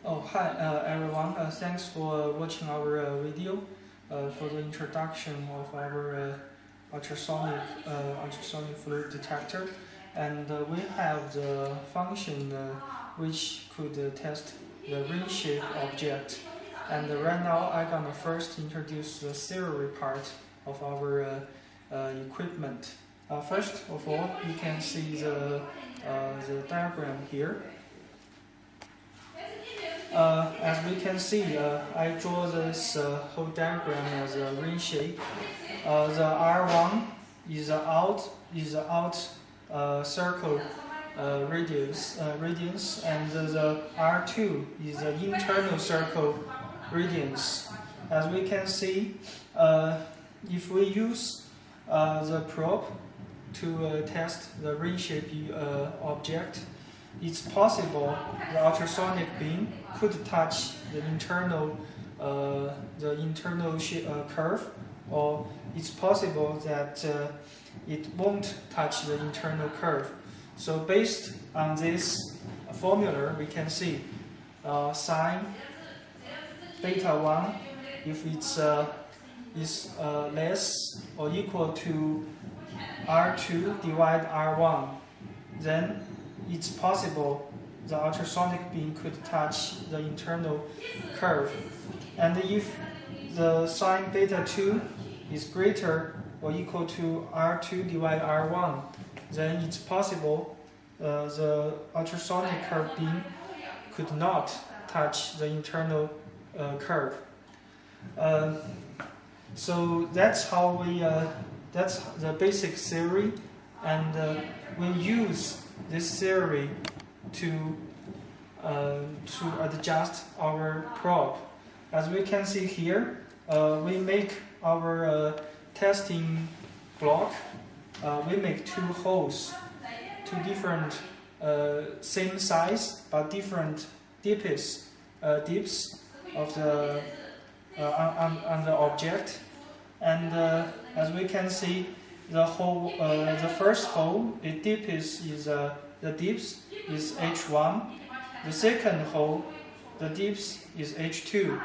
Oh, hi everyone. Thanks for watching our video for the introduction of our ultrasonic fluid detector. And we have the function which could test the ring-shaped object. And right now I'm gonna first introduce the theory part of our equipment. First of all, you can see the diagram here. As we can see, I draw this whole diagram as a ring shape. The R1 is the out circle radius, and the R2 is the internal circle radius. As we can see, if we use the probe to test the ring-shaped object, it's possible the ultrasonic beam could touch the internal curve, or it's possible that it won't touch the internal curve. So based on this formula, we can see sine beta 1, if it's is less or equal to R2 divided R1, then it's possible the ultrasonic beam could touch the internal curve. And if the sine beta 2 is greater or equal to R2 divided R1, then it's possible the ultrasonic curve beam could not touch the internal curve. So that's how that's the basic theory, and we use this theory to adjust our probe. As we can see here, we make our testing block. We make two holes, two different same size but different dips of the on the object. And as we can see, the hole, the first hole, the dips is H1. The second hole, the dips is H2.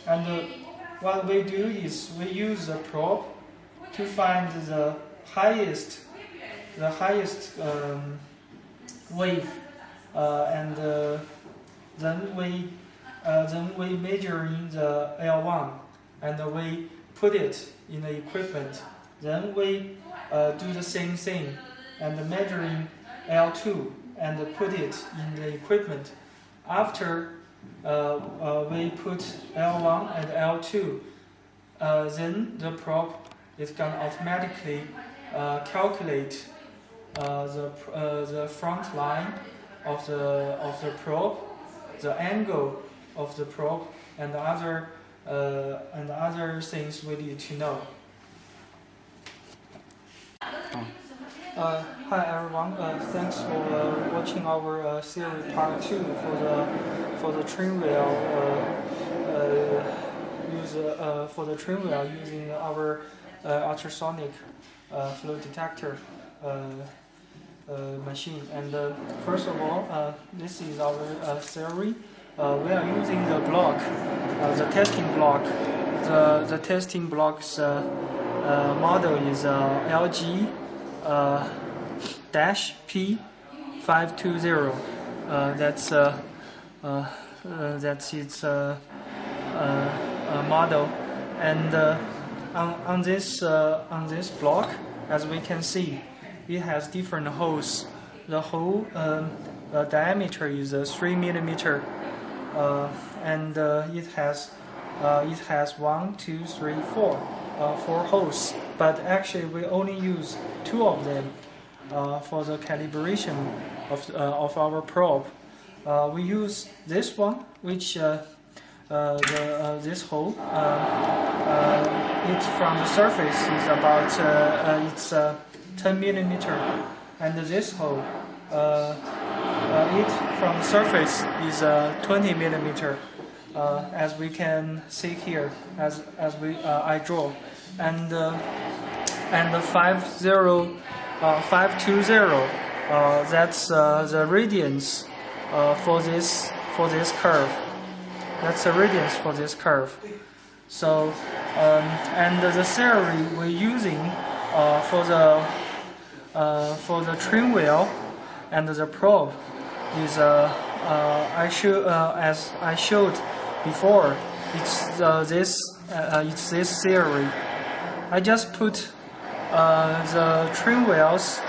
And what we do is we use the probe to find the highest wave, and then we measure in the L1, and we put it in the equipment. Then we do the same thing and measuring L2 and put it in the equipment. After we put L1 and L2, then the probe is gonna automatically calculate the front line of the probe, the angle of the probe, and other things we need to know. Hi everyone. Thanks for watching our theory part 2 for the train wheel using our ultrasonic fluid detector machine. And first of all, this is our theory. We are using the block, the testing block. The testing block's model is LG -P520. That's its model. And on this block, as we can see, it has different holes. The hole diameter is 3 millimeter, and it has 1, 2, 3, 4 holes. But actually, we only use 2 of them for the calibration of our probe. We use this one, which this hole, it from the surface is about 10 millimeter, and this hole, it from the surface is 20 millimeter, as we can see here, as I draw. And the 520, that's the radians for this curve. That's the radius for this curve. So, and the theory we're using for the trim wheel and the probe is as I showed before. It's this theory. I just put the trim wheels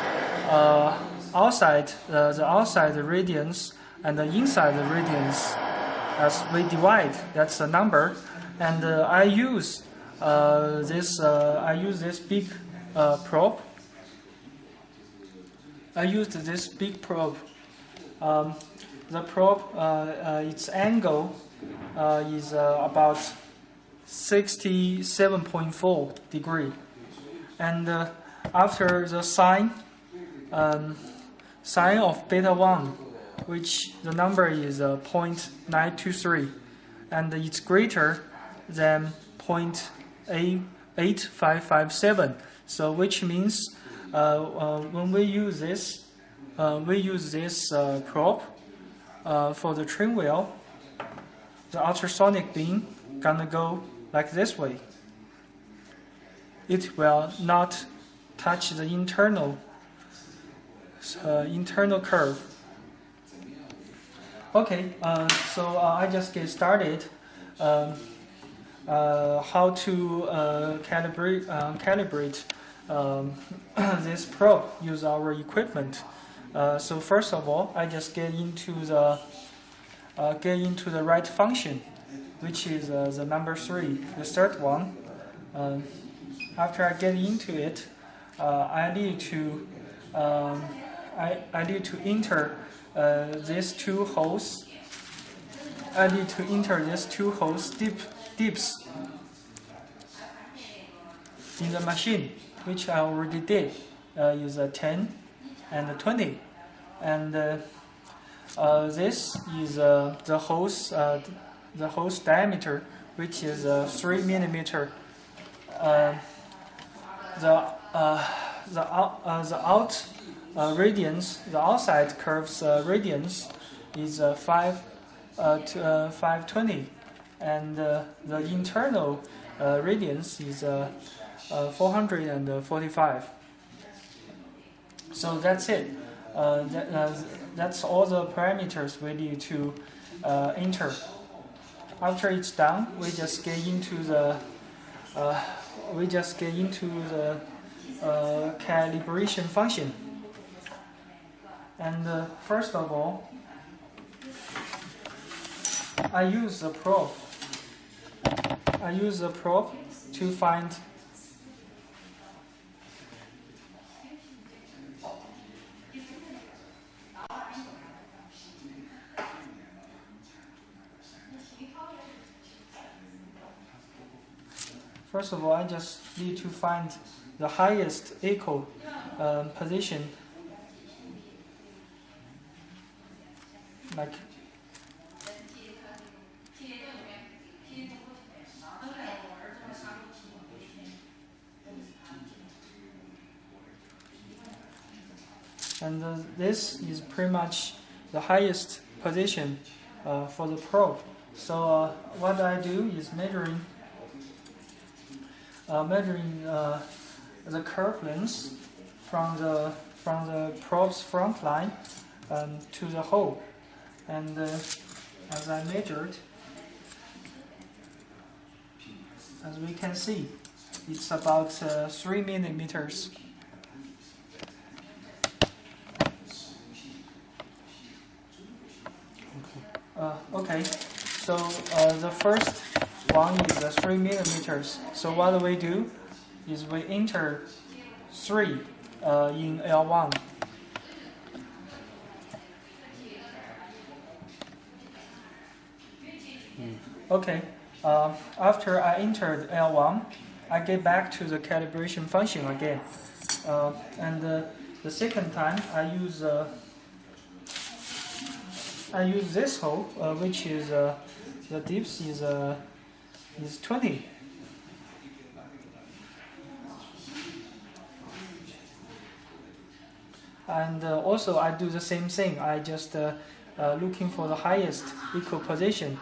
outside the outside radians and the inside radians as we divide. That's the number, and I use this big probe. I used this big probe. The probe, its angle is about 67.4 degree, and after the sine of beta 1, which the number is 0.923, and it's greater than 0.8557. So which means when we use this probe for the trim wheel, the ultrasonic beam gonna go like this way. It will not touch the internal curve. Okay, so I just get started. How to calibrate this probe, use our equipment. So first of all, I just get into the right function, which is the number 3, the third one. After I get into it, I need to enter these two holes. I need to enter these two holes dips in the machine, which I already did. Use a 10 and a 20, and this is the hole's diameter, which is 3 millimeter. The outside curve's radians is 520, and the internal radians is 445. So that's it. That's all the parameters we need to enter. After it's done, we just get into the calibration function. And first of all, I use the probe. To find First of all, I just need to find the highest echo position, like and this is pretty much the highest position for the probe. So what I do is measuring the curve length from the probe's front line to the hole, and as I measured, as we can see, it's about 3 millimeters. Okay, so the first one is 3 millimeters. So what we do is we enter 3 in L1. Okay, after I entered L1, I get back to the calibration function again. And the second time I use this hole, which is the dips is 20. And also I do the same thing. I just looking for the highest equal position.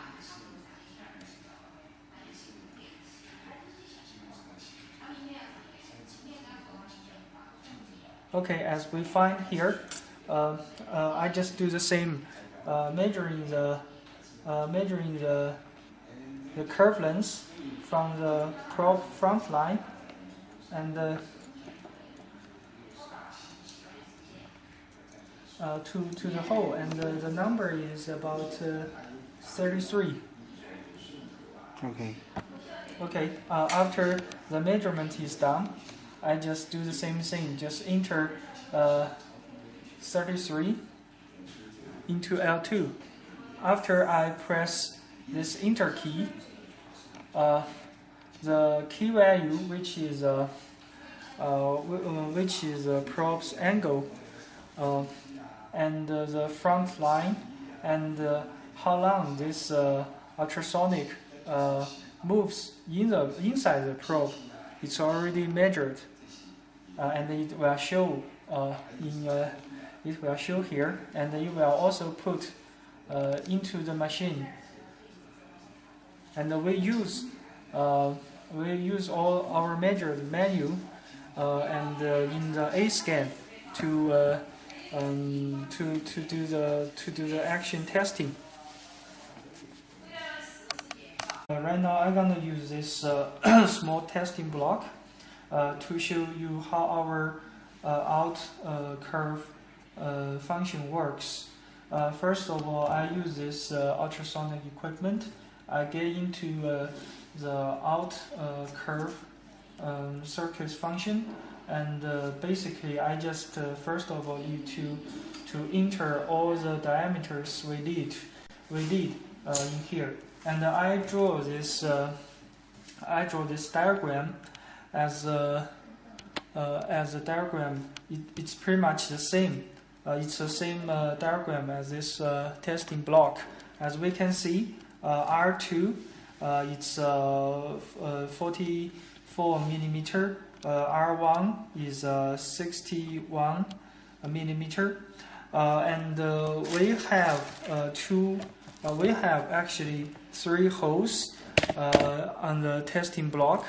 Okay, as we find here, I just do the same, measuring the curve length from the probe front line, and to the hole, and the number is about 33. Okay. Okay, after the measurement is done, I just do the same thing, just enter 33 into L2. After I press this enter key, the key value, which is probe's angle, and the front line, and how long this ultrasonic moves inside the probe, it's already measured, and it will show here, and it will also put into the machine. And we use all our measured manual and in the A scan to do the action testing. Right now, I'm gonna use this small testing block to show you how our out curve function works. First of all, I use this ultrasonic equipment. I get into the out curve circuit function, and basically I just first of all need to enter all the diameters we need in here, and I draw this diagram as a diagram. It's pretty much the same. It's the same diagram as this testing block. As we can see, R2 it's 44 millimeter. R1 is 61 millimeter, and we have actually 3 holes on the testing block,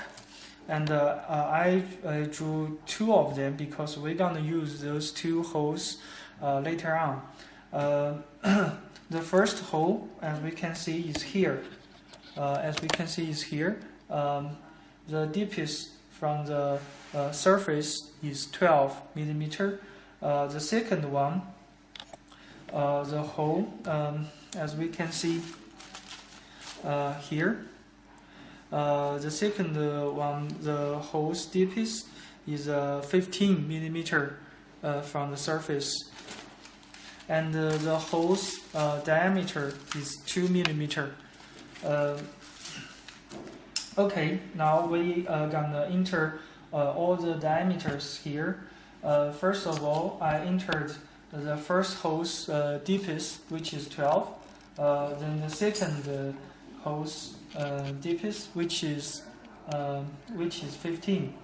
and I drew 2 of them because we're gonna use those 2 holes later on. The first hole, as we can see, is here. The deepest from the surface is 12 millimeter. The second one, the hole, as we can see here, the second one, the hole's deepest is 15 millimeter from the surface, and the hole's diameter is 2 millimeter. Okay, now we gonna enter all the diameters here. First of all, I entered the first hole's deepest, which is 12. Then the second hole's deepest, which is 15,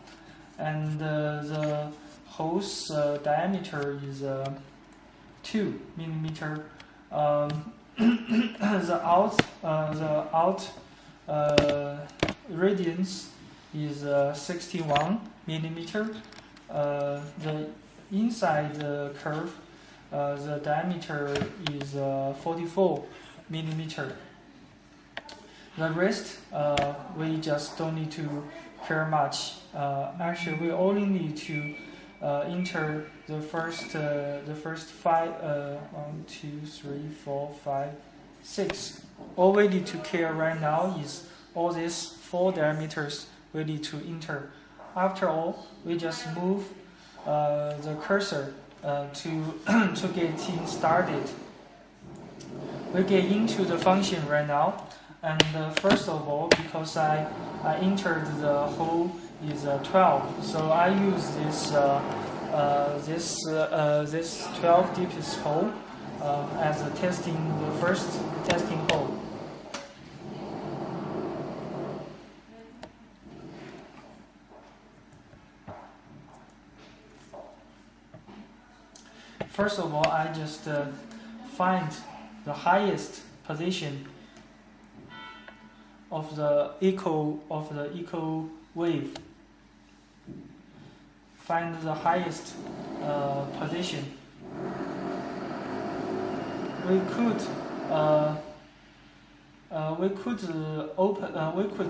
and the hole's diameter is 2 millimeter. The out radius is 61 millimeter. The inside curve, the diameter is 44 millimeter. The rest, we just don't need to care much. Actually, we only need to enter the first 5, 1, 2, 3, 4, 5, 6. All we need to care right now is all these 4 diameters we need to enter. After all, we just move the cursor to get things started. We get into the function right now, and first of all, because I entered the hole is 12, so I use this 12 deepest hole as the first testing hole. First of all, I just find the highest position of the echo wave. find the highest position. We could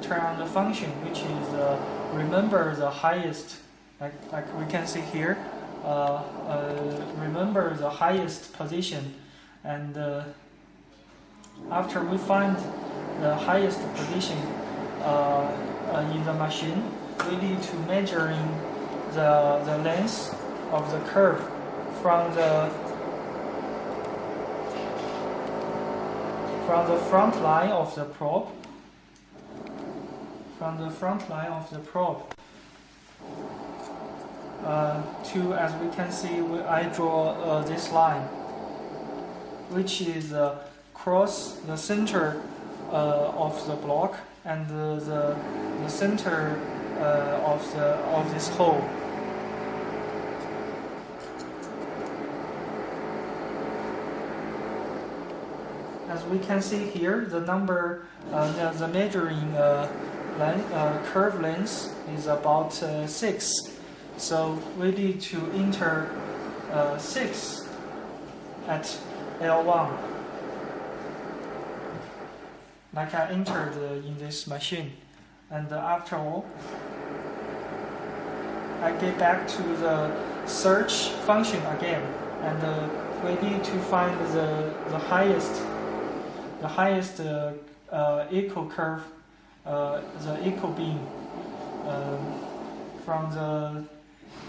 turn on the function which is remember the highest, like we can see here, remember the highest position, and after we find the highest position in the machine, we need to measure the length of the curve from the front line of the probe. From the front line of the probe to, as we can see, I draw this line, which is cross the center of the block and the center of this hole. As we can see here, the number, the measuring curve length is about 6. So we need to enter 6 at L1, like I entered in this machine. And after all, I get back to the search function again, and we need to find the highest echo curve, the echo beam from the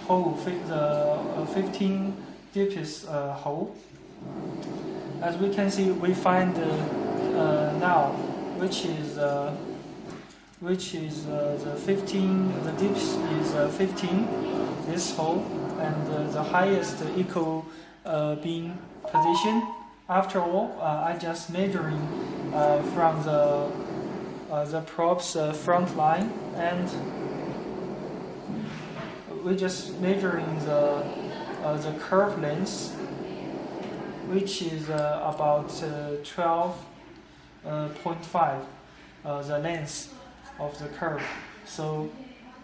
hole, the 15 deepest hole. As we can see, we find now which is the 15. The deepest is 15. This hole, and the highest echo beam position. After all, I just measuring from the probe's front line, and we just measuring the curve length, which is about 12.5, the length of the curve. So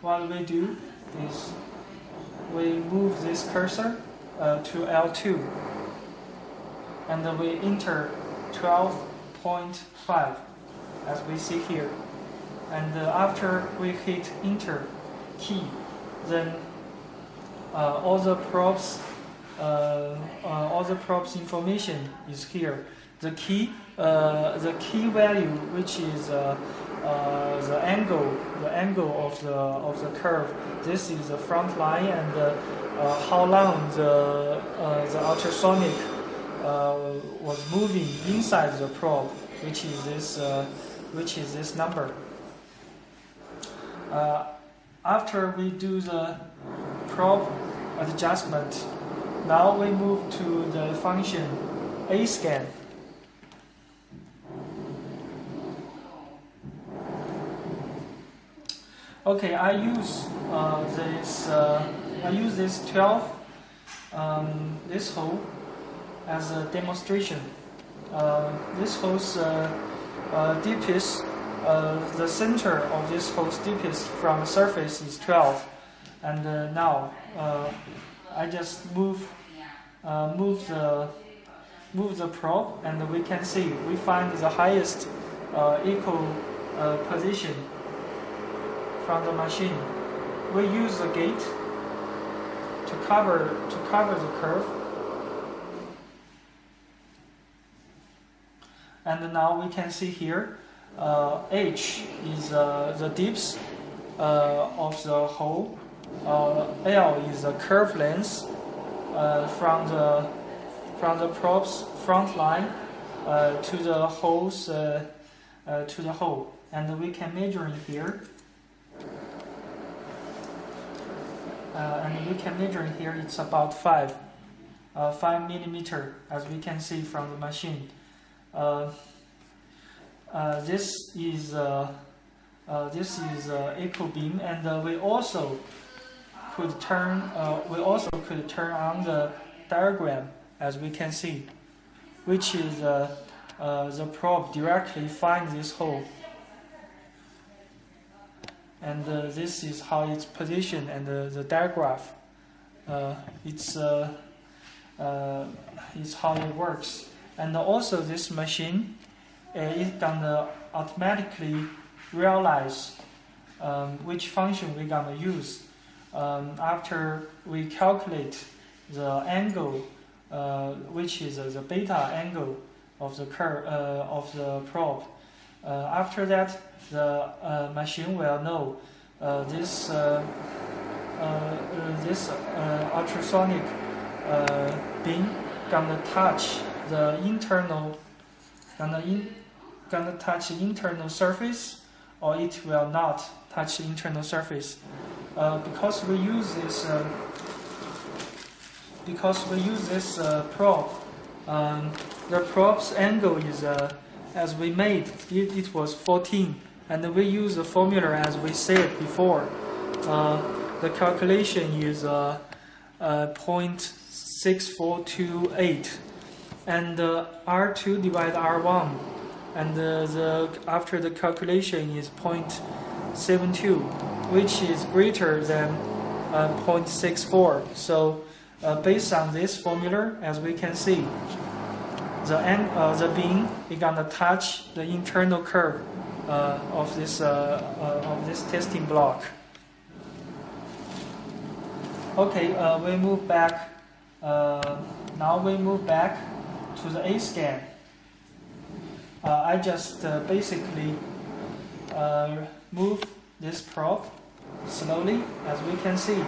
what we do is we move this cursor to L2, and we enter 12.5 as we see here. And after we hit enter key, then all the probes information is here. The key value, which is the angle of the curve. This is the front line, and how long the ultrasonic was moving inside the probe, which is this number. After we do the probe adjustment, now we move to the function A-scan. Okay, I use this 12 this hole as a demonstration. This hole's deepest, the center of this hole's deepest from the surface is 12, and now I just move the probe, and we can see we find the highest echo position from the machine. We use the gate to cover the curve, and now we can see here H is the depth of the hole, L is the curve length from the probe's front line to the hole's hole, and we can measure it here. It's about 5 millimeter, as we can see from the machine. This is echo beam, and we also could turn on the diagram, as we can see, which is the probe directly finds this hole. And this is how it's positioned, and the diagraph it's how it works. And also this machine is gonna automatically realize which function we're gonna use after we calculate the angle, which is the beta angle of the curve of the probe. After that, the machine will know this ultrasonic beam gonna touch the internal, gonna touch the internal surface, or it will not touch the internal surface. Because we use this probe, the probe's angle is as we made it was 14, and we use the formula as we said before. The calculation is 0.6428, and R2 divided R1, and after the calculation is 0.72, which is greater than 0.64. So based on this formula, as we can see, the beam is gonna touch the internal curve of this testing block. Okay, we move back. Now we move back to the A scan. I just basically move this probe slowly, as we can see.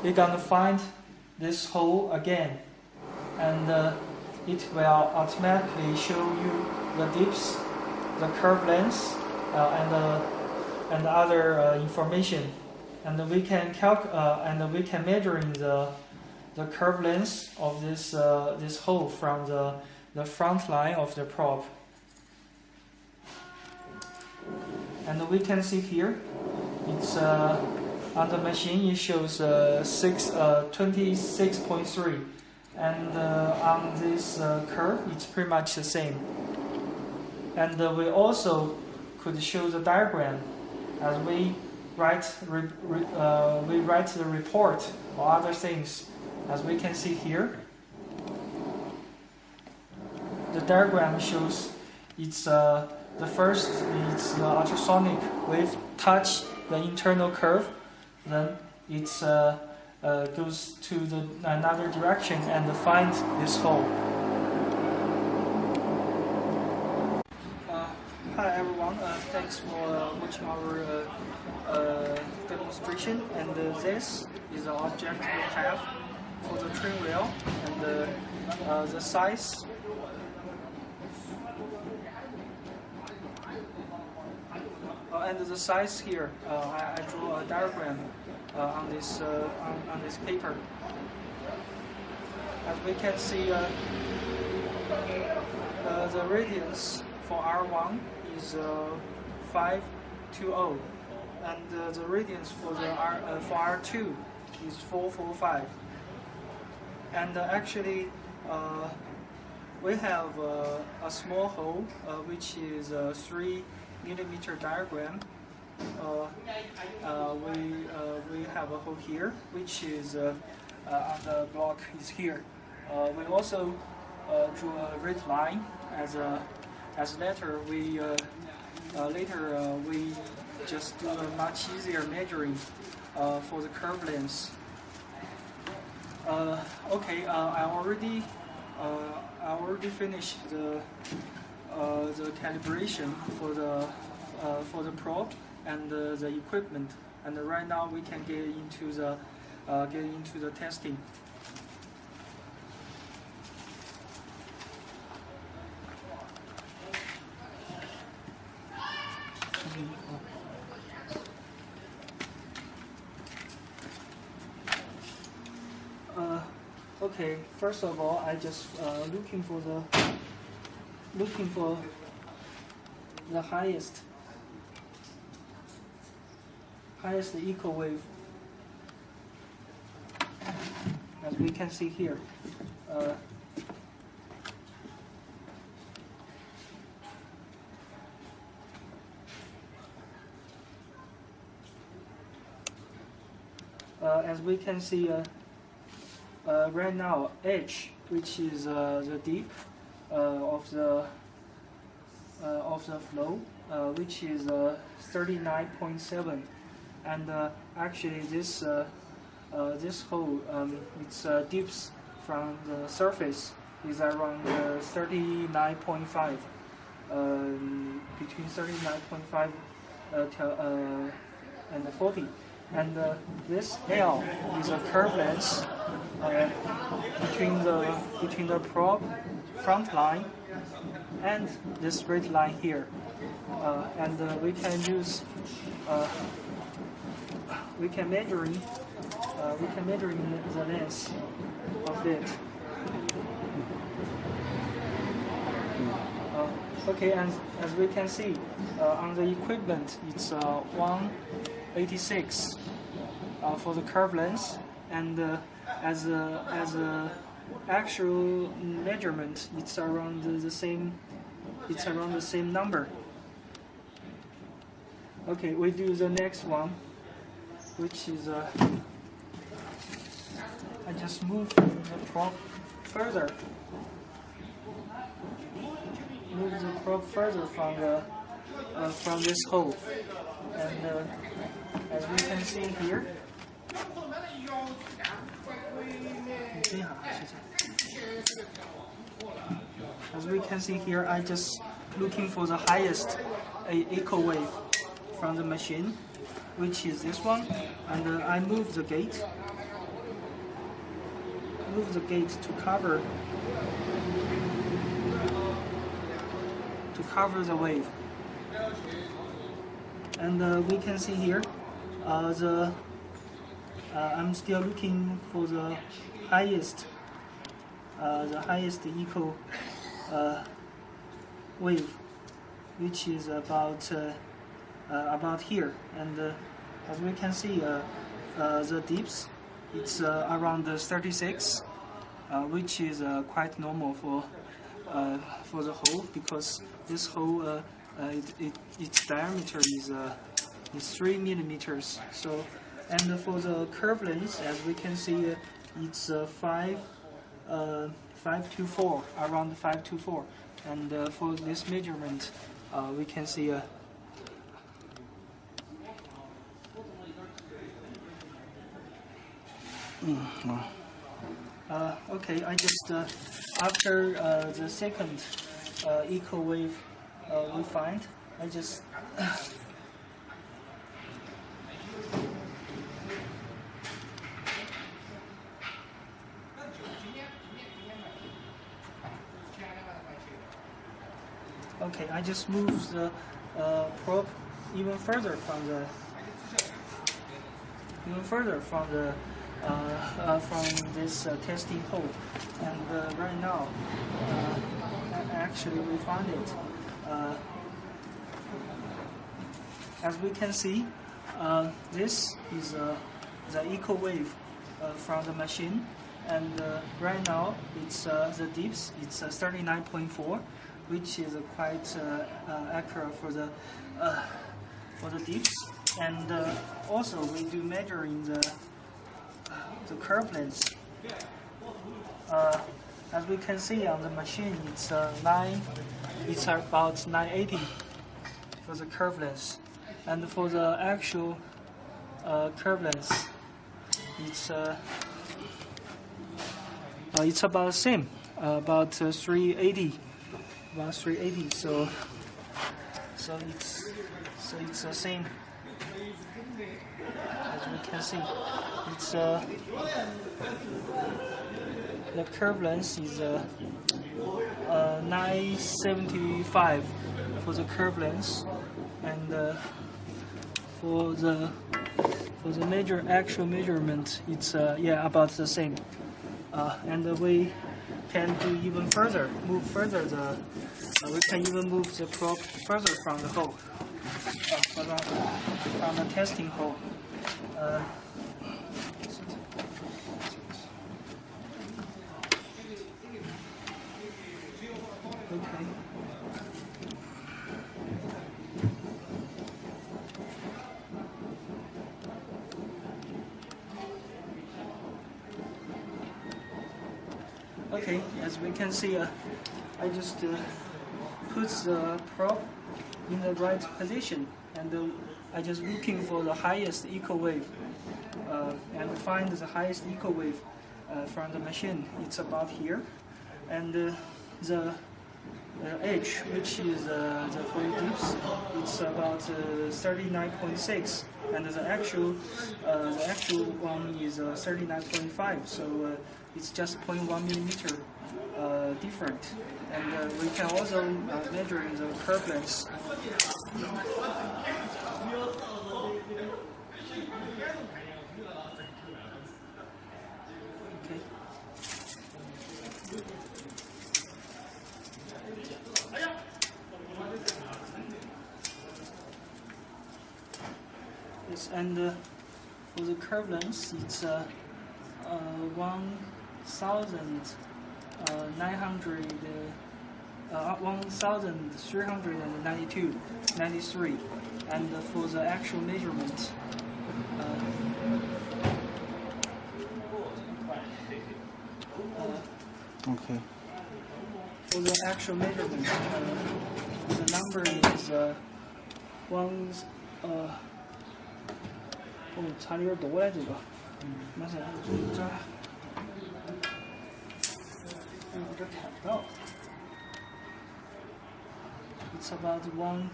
We're gonna find this hole again, and it will automatically show you the dips, the curve lengths, and other information. And we can measure the curve length of this hole from the front line of the probe. And we can see here, it's on the machine it shows 26.3, and on this curve it's pretty much the same. And we also could show the diagram as we write the report or other things. As we can see here, the diagram shows it's the first it's the ultrasonic wave touch the internal curve, then it goes to another direction and finds this hole. Hi everyone, thanks for watching our demonstration, and this is the object we have for the train rail, and the size. And the size here, I drew a diagram on this paper. As we can see, the radius for R1 is 520, and the radius for for R2 is 445. And actually, we have a small hole which is 3 millimeter diagram. We have a hole here, which is on the block is here. We also drew a red line as later we just do a much easier measuring for the curve length. Okay, I already finished the calibration for the probe and the equipment, and right now we can get into the testing. Okay, first of all, I just looking for the highest equal wave, as we can see here. as we can see right now, H, which is the deep of the flow, which is 39.7, and actually this this hole, its dips from the surface is around 39.5, between 39.5 and 40. And this L is a curve length between the probe front line and this straight line here, and we can use we can measure the length of it. Okay, and as we can see on the equipment, it's 186 for the curve length, and as a actual measurement, it's around the same. It's around the same number. Okay, we do the next one, which is I just move the probe further. Move the probe further from this hole, and as we can see here. As we can see here, I just looking for the highest echo wave from the machine, which is this one, and I move the gate to cover the wave, and we can see here I'm still looking for the highest echo wave, which is about here, and as we can see the dips, it's around 36, which is quite normal for the hole, because this hole its diameter is 3 millimeters. So, and for the curve length, as we can see, it's 524, around 524, and for this measurement, we can see. Okay, I just after the second echo wave we find, I just okay, I just move the probe even further from this testing hole, and right now actually we found it. As we can see, this is the echo wave from the machine, and right now it's the dips, it's 39.4, which is quite accurate for the dips, and also we do measuring the curve length. As we can see on the machine, it's about 980 for the curve length, and for the actual curve length, it's about the same, about 380, about 380. So it's the same. As we can see, it's the curve length is 975 for the curve length, and for the actual measurement, it's about the same. And we can do even further, we can even move the probe further from the hole, from the testing hole. Okay. Okay, as we can see, I just put the probe in the right position, and I just looking for the highest echo wave, and find the highest echo wave from the machine. It's about here, and the edge, which is the whole dips, it's about 39.6, and the actual one is 39.5. So it's just 0.1 millimeter different. And we can also measure the curve length. Okay. Yes, and for the curve length, it's 1,392.93, and for the actual measurement, Okay. for the actual measurement, the number is差的有点多嘞，这个。没事，这有点看不到。It's about 1,392.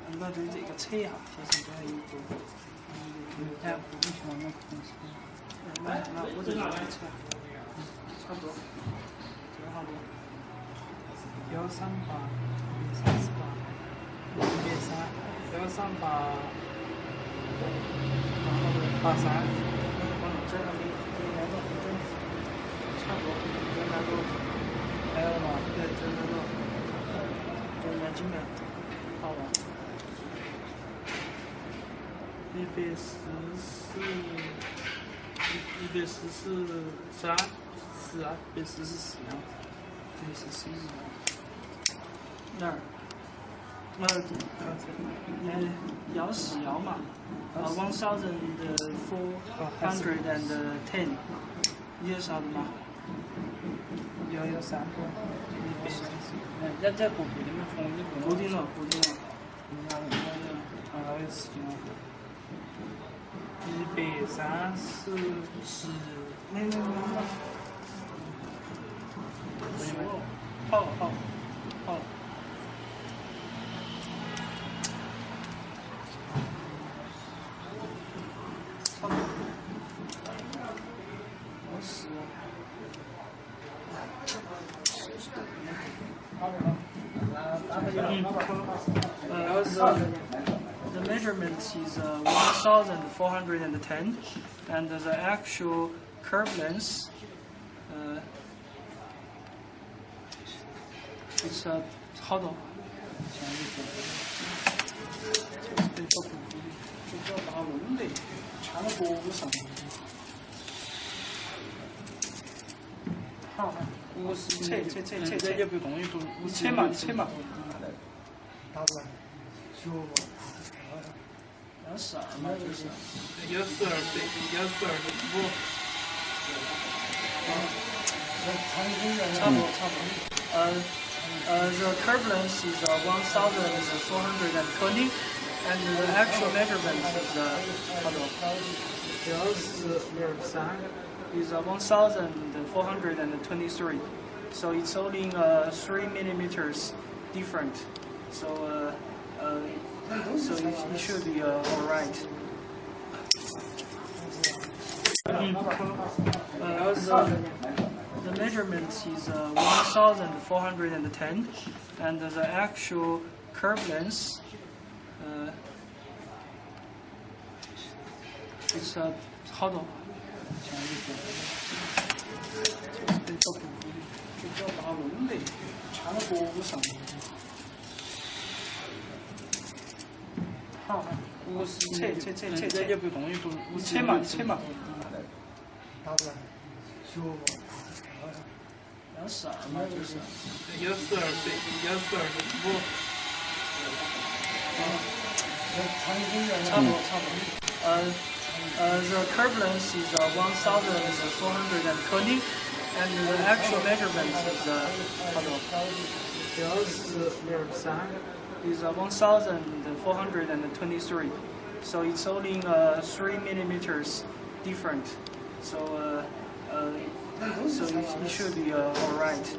你把这个测一下，这是这样一个。哎，不喜欢那那我这个测，差不多，这个差不多。138, 138, 138, 83. 这个来到差不多，这来到来了吧？对，这来到，这来进来，好吧？114.3，114.4啊，114.4啊，114.4。那儿摇嘛，1,410 你晓得吗？113个，这固定的风，固定了。130，没，好。The measurement is 1,410, and the actual curve length is 好多。这个打龙的，缠到脖子上。好，测，也不动，你测嘛。打不来，学不。112嘛，就是。142.5。差不多。The curve length is 1,420, and the actual measurement is 好多。142.3 is 1,423. So it's only 3 millimeters different. So it should be all right. The measurement is 1,410, and the actual curve length is 好多。这个打龙的，缠到脖子上。好，测，也不动，你测嘛。打不来，学不。142嘛，就是。142.5。The curve length is 1,420, and the actual measurement is 1,423. So it's only 3 millimeters different. So it should be all right.